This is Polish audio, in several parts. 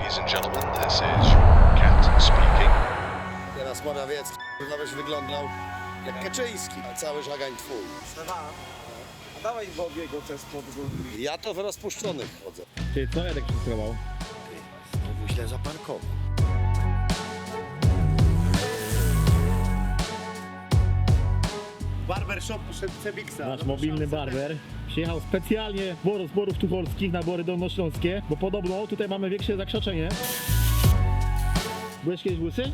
Ladies and gentlemen, this is your captain speaking. Teraz Morawiecki nawet wyglądał jak Kaczyński, a cały żagań twój. A dawaj Bobiego też pod górę. Ja to w rozpuszczonych chodzę. Ty, co Edek przyskrował? Znowu źle zaparkował. Barbershop poszedł Cebixa. Nasz mobilny barber przyjechał specjalnie z Borów Tucholskich na Bory Dolnośląskie, bo podobno tutaj mamy większe zakrzaczenie. Byłeś kiedyś łysy?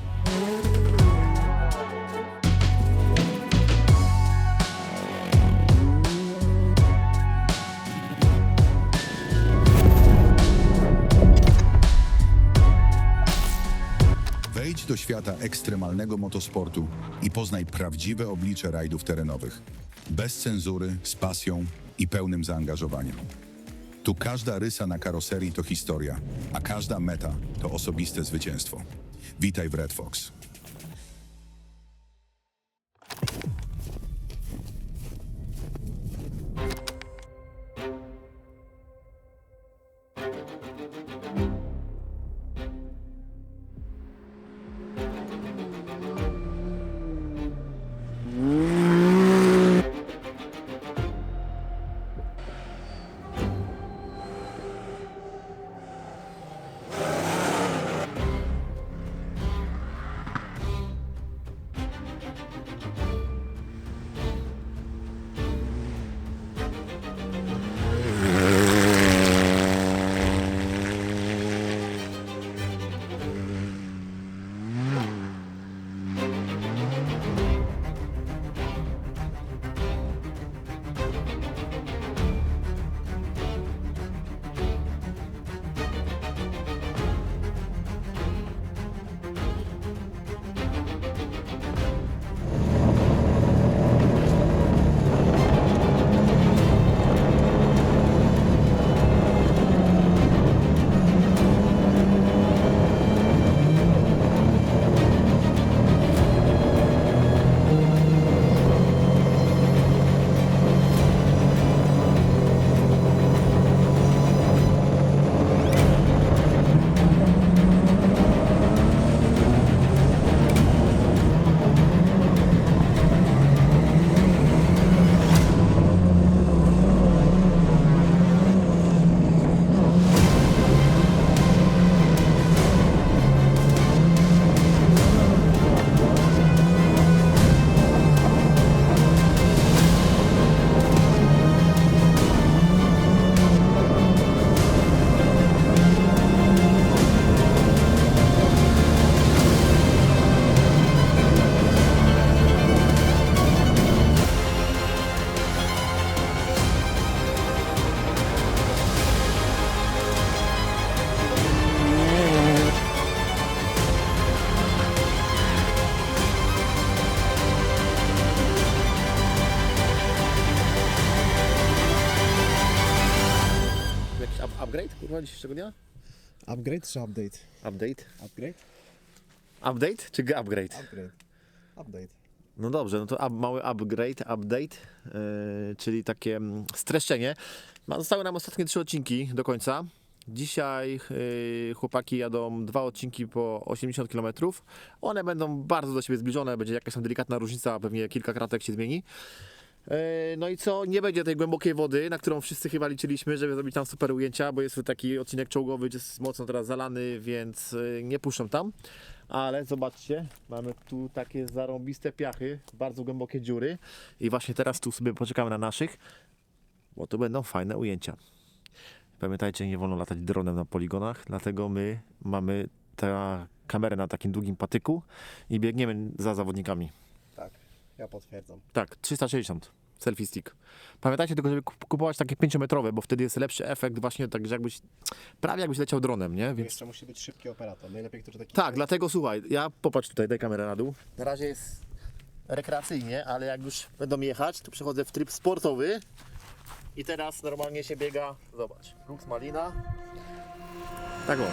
Wejdź do świata ekstremalnego motosportu i poznaj prawdziwe oblicze rajdów terenowych. Bez cenzury, z pasją i pełnym zaangażowaniem. Tu każda rysa na karoserii to historia, a każda meta to osobiste zwycięstwo. Witaj w Red Fox. Jakiś upgrade, kurwa, dzisiejszego dnia? Upgrade czy update? Update? Upgrade? Update czy upgrade? Upgrade. Update. No dobrze, no to mały update, czyli takie streszczenie. Zostały nam ostatnie 3 odcinki do końca. Dzisiaj chłopaki jadą 2 odcinki po 80 km. One będą bardzo do siebie zbliżone, będzie jakaś tam delikatna różnica, pewnie kilka kratek się zmieni. No i co, nie będzie tej głębokiej wody, na którą wszyscy chyba liczyliśmy, żeby zrobić tam super ujęcia, bo jest to taki odcinek czołgowy, gdzie jest mocno teraz zalany, więc nie puszczą tam. Ale zobaczcie, mamy tu takie zarąbiste piachy, bardzo głębokie dziury i właśnie teraz tu sobie poczekamy na naszych, bo tu będą fajne ujęcia. Pamiętajcie, nie wolno latać dronem na poligonach, dlatego my mamy tę kamerę na takim długim patyku i biegniemy za zawodnikami. Tak, ja potwierdzam. Tak, 360 selfie stick. Pamiętajcie tylko, żeby kupować takie 5-metrowe, bo wtedy jest lepszy efekt właśnie tak, że prawie jakbyś leciał dronem, nie? Więc Jeszcze musi być szybki operator. Najlepiej, który taki... tak, dlatego słuchaj, popatrz tutaj, daj kamerę na dół. Na razie jest rekreacyjnie, ale jak już będą jechać, to przechodzę w tryb sportowy i teraz normalnie się biega, zobacz, Lux Malina. Tak o.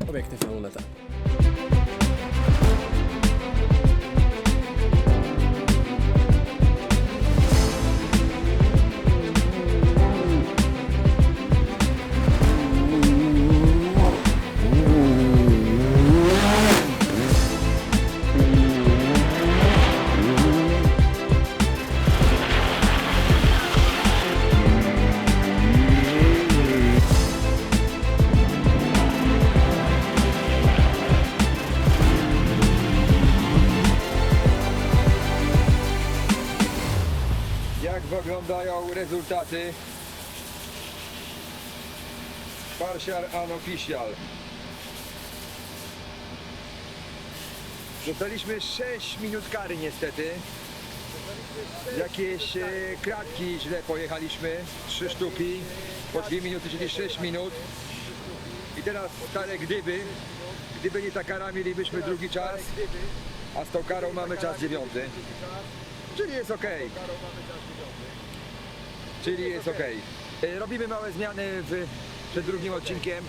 Obiektyw na lunetę. Jak wyglądają rezultaty? Partial unofficial. Dostaliśmy 6 minut kary niestety. Jakieś kratki źle pojechaliśmy, 3 sztuki, po 2 minuty, czyli 6 minut. I teraz stare gdyby nie ta kara, mielibyśmy drugi czas, a z tą karą mamy czas 9. Czyli jest ok. Czyli jest ok. Robimy małe zmiany przed drugim odcinkiem.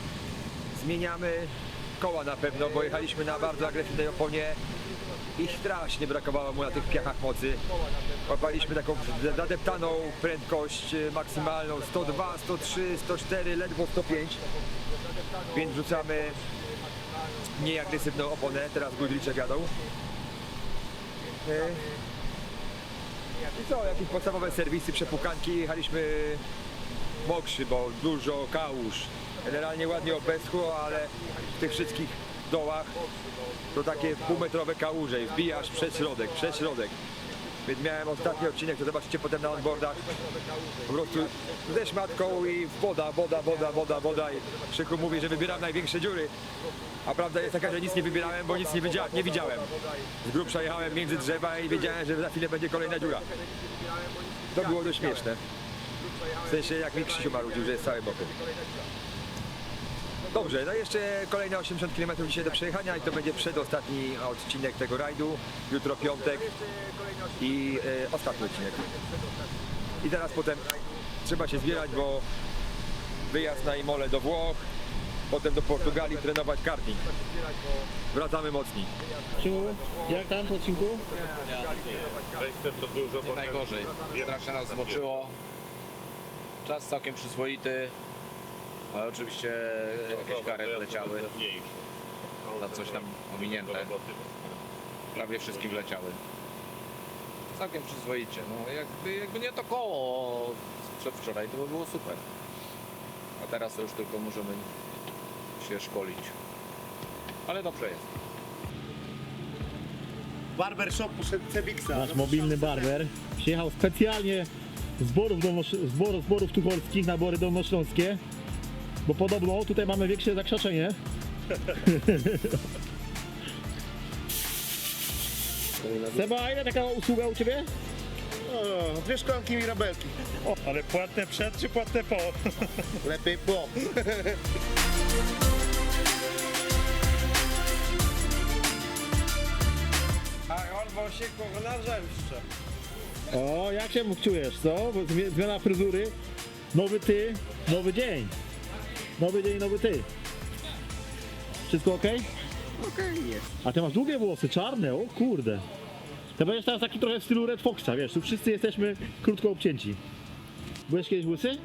Zmieniamy koła na pewno, bo jechaliśmy na bardzo agresywnej oponie i strasznie brakowało mu na tych piachach mocy. Łapaliśmy taką zadeptaną prędkość maksymalną 102, 103, 104, ledwo 105. Więc wrzucamy mniej agresywną oponę. Teraz Goodriche jadą. I co, jakieś podstawowe serwisy, przepukanki, jechaliśmy mokrzy, bo dużo kałuż. Generalnie ładnie obeschło, ale w tych wszystkich dołach to takie półmetrowe kałuże i wbijasz przed środek. Więc miałem ostatni odcinek, to zobaczycie potem na onboardach. Po prostu ze szmatką i woda i Krzyku mówi, że wybieram największe dziury. A prawda jest taka, że nic nie wybierałem, bo nic nie widziałem. Z grubsza jechałem między drzewa i wiedziałem, że za chwilę będzie kolejna dziura. To było dość śmieszne. W sensie jak mi Krzysiu marudził, że jest cały boku. Dobrze, no jeszcze kolejne 80 km dzisiaj do przejechania i to będzie przedostatni odcinek tego rajdu. Jutro piątek i ostatni odcinek. I teraz potem trzeba się zbierać, bo wyjazd na Imolę do Włoch, potem do Portugalii trenować karting. Wracamy mocni. Krzysiu, jak tam po odcinku? Nie najgorzej. Strasznie nas zmoczyło. Czas całkiem przyzwoity. Ale oczywiście jakieś kary wleciały. Na coś tam ominięte. Prawie wszystkim wleciały. Całkiem przyzwoicie. No, jakby nie to koło przedwczoraj, to by było super. A teraz to już tylko możemy się szkolić. Ale dobrze jest. Barbershop poszedł Cebixa. Nasz mobilny barber przyjechał specjalnie z Borów Tucholskich na Bory Dolnośląskie, bo podobno tutaj mamy większe zakrzaczenie. Seba, ile taka usługa u Ciebie? O, 2 szklanki mirabelki. Ale płatne przed czy płatne po? Lepiej po. A albo się kogo na zemszcze. O, jak się czujesz, co? Bo zmiana fryzury, nowy ty, nowy dzień. Nowy dzień, nowy ty. Wszystko ok? Okej, jest. A ty masz długie włosy, czarne, o kurde. To będziesz teraz taki trochę w stylu Red Foxa, wiesz, tu wszyscy jesteśmy krótko obcięci. Byłeś kiedyś łysy?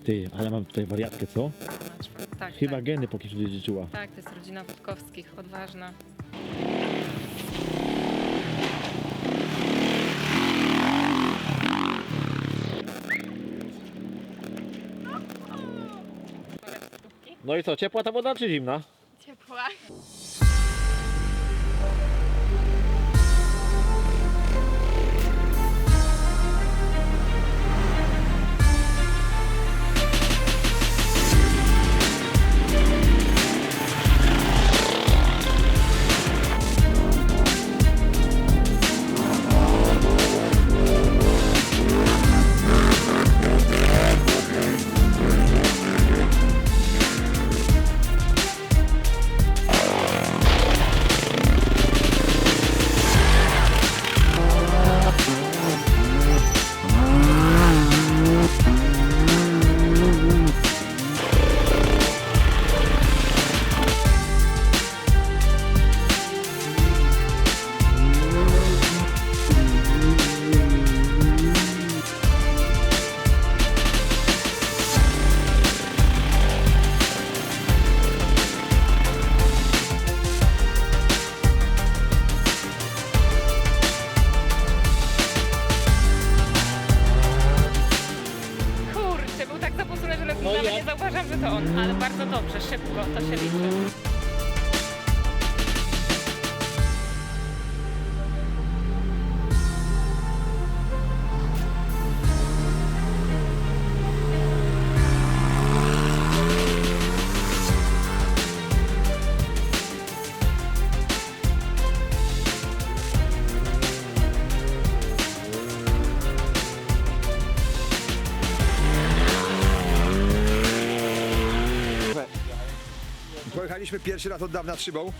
Ty, ale mam tutaj wariatkę, co? Tak, Chyba tak. geny poki dziedziczyła. Tak, to jest rodzina Witkowskich, odważna. No i co, ciepła ta woda czy zimna? Ciepła. Kurczę, był tak zapuszczony, że No i nawet jak? nie zauważam, że to on, ale bardzo dobrze, szybko, to się liczy. Pojechaliśmy pierwszy raz od dawna szybą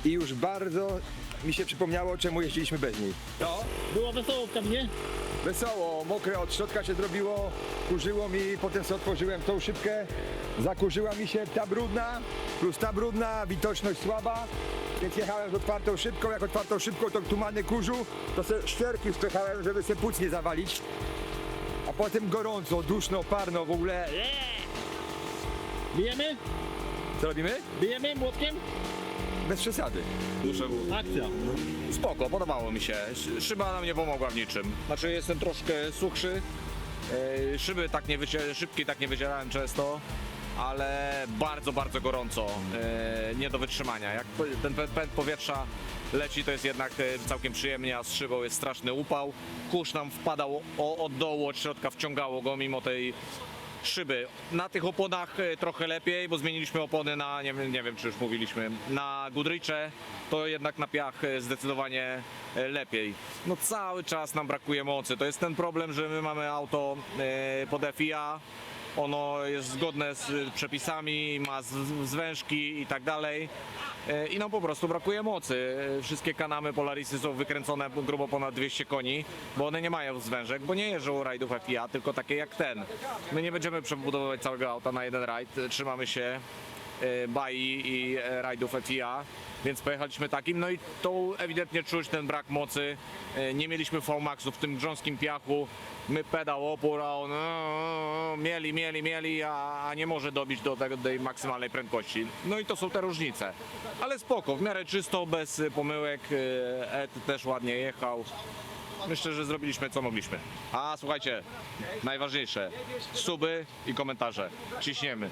i już bardzo mi się przypomniało, czemu jeździliśmy bez niej. No, Było wesoło w kabinie? wesoło, mokre od środka się zrobiło, kurzyło mi, potem sobie otworzyłem tą szybkę, zakurzyła mi się ta brudna, plus ta brudna, widoczność słaba, więc jechałem z otwartą szybką, jak otwartą szybką to tumany kurzu, to se szczerki wpychałem, żeby se płuc nie zawalić, a potem gorąco, duszno, parno, w ogóle. Bijemy? Co robimy? Bijemy młotkiem? Bez przesady. Akcja. Spoko, podobało mi się. Szyba nam nie pomogła w niczym. Znaczy jestem troszkę suchszy. Szyby tak nie szybki tak nie wycierałem często, ale bardzo, bardzo gorąco. Nie do wytrzymania. Jak ten pęd powietrza leci, to jest jednak całkiem przyjemnie, a z szybą jest straszny upał. Kurz nam wpadał od dołu, od środka, wciągało go mimo tej szyby. Na tych oponach trochę lepiej, bo zmieniliśmy opony na, nie wiem czy już mówiliśmy, na Goodriche, to jednak na piach zdecydowanie lepiej. No cały czas nam brakuje mocy, to jest ten problem, że my mamy auto pod FIA, ono jest zgodne z przepisami, ma zwężki i tak dalej. I nam po prostu brakuje mocy. Wszystkie kanamy Polarisy są wykręcone grubo ponad 200 koni, bo one nie mają zwężek, bo nie jeżdżą rajdów FIA, tylko takie jak ten. My nie będziemy przebudowywać całego auta na jeden rajd, trzymamy się BAI i rajdów FIA, więc pojechaliśmy takim, no i to ewidentnie czuć ten brak mocy. Nie mieliśmy V-Maxów w tym grząskim piachu, my pedał, opór, a on mieli, a nie może dobić do tej maksymalnej prędkości. No i to są te różnice. Ale spoko, w miarę czysto, bez pomyłek, Ed też ładnie jechał. Myślę, że zrobiliśmy co mogliśmy. A słuchajcie, najważniejsze, suby i komentarze. Ciśniemy.